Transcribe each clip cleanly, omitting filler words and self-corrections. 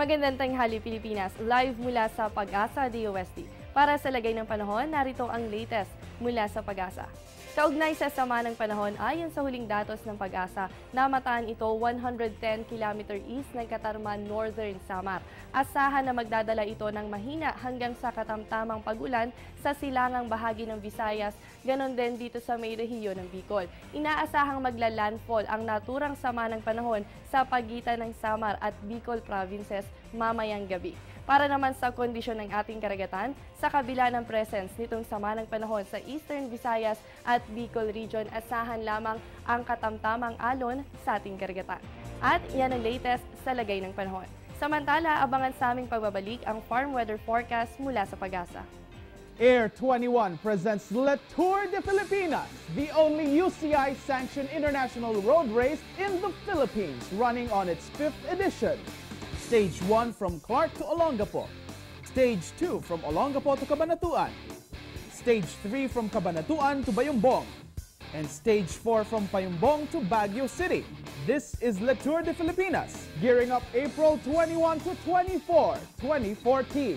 Magandang tanghali Pilipinas, live mula sa Pag-asa DOST. Para sa lagay ng panahon, narito ang latest mula sa Pag-asa. Kaugnay sa sama ng panahon, ayon sa huling datos ng Pag-asa, namataan ito 110 km east ng Katarman, Northern Samar. Asahan na magdadala ito ng mahina hanggang sa katamtamang pag-ulan sa silangang bahagi ng Visayas, ganon din dito sa may rehiyon ng Bicol. Inaasahang magla-landfall ang naturang sama ng panahon sa pagitan ng Samar at Bicol provinces mamayang gabi. Para naman sa kondisyon ng ating karagatan, sa kabila ng presence nitong sama ng panahon sa Eastern Visayas at Bicol region, asahan lamang ang katamtamang alon sa ating karagatan. At yan ang latest sa lagay ng panahon. Samantala, abangan sa aming pagbabalik ang farm weather forecast mula sa Pag-asa. Air 21 presents Le Tour de Filipinas, the only UCI-sanctioned international road race in the Philippines, running on its 5th edition. Stage 1 from Clark to Olongapo. Stage 2 from Olongapo to Cabanatuan. Stage 3 from Cabanatuan to Bayumbong. And Stage 4 from Payumbong to Baguio City. This is Le Tour de Filipinas, gearing up April 21 to 24, 2014.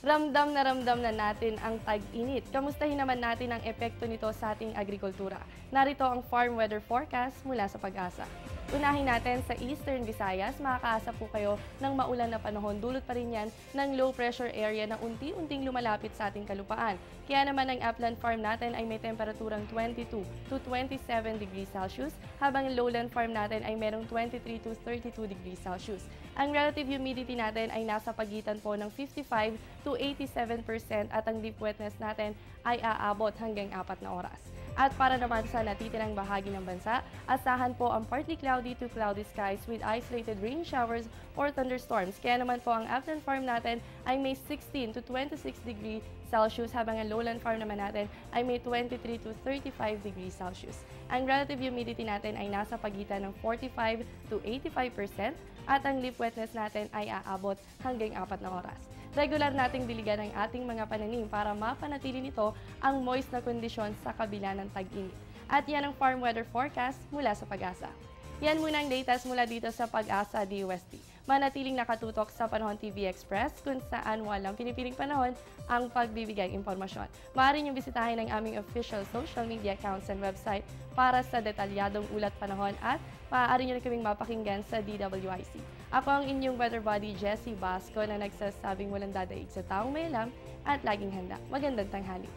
Ramdam na natin ang tag-init. Kamustahin naman natin ang epekto nito sa ating agrikultura. Narito ang farm weather forecast mula sa Pag-asa. Unahin natin sa Eastern Visayas, makakaasa po kayo ng maulan na panahon. Dulot pa rin yan ng low pressure area na unti-unting lumalapit sa ating kalupaan. Kaya naman ang upland farm natin ay may temperaturang 22 to 27 degrees Celsius, habang lowland farm natin ay merong 23 to 32 degrees Celsius. Ang relative humidity natin ay nasa pagitan po ng 55 to 87% at ang deep wetness natin ay aabot hanggang 4 na oras. At para naman sa natitirang bahagi ng bansa, asahan po ang partly cloudy to cloudy skies with isolated rain showers or thunderstorms. Kaya naman po ang upland farm natin ay may 16 to 26 degrees Celsius, habang ang lowland farm naman natin ay may 23 to 35 degrees Celsius. Ang relative humidity natin ay nasa pagitan ng 45 to 85% at ang leaf wetness natin ay aabot hanggang 4 na oras. Regular nating diligan ang ating mga pananim para mapanatili nito ang moist na kondisyon sa kabila ng tag-init. At yan ang farm weather forecast mula sa Pag-asa. Yan muna ang latest mula dito sa Pag-asa DOST. Manatiling nakatutok sa Panahon TV Express kung saan walang pinipiling panahon ang pagbibigay impormasyon. Maaari niyong bisitahin ang aming official social media accounts and website para sa detalyadong ulat panahon, at maaari niyo kaming mapakinggan sa DWIC. Ako ang inyong weather buddy, Jessie Basco, na nagsasabing walang dadaig sa taong may alam at laging handa. Magandang tanghali.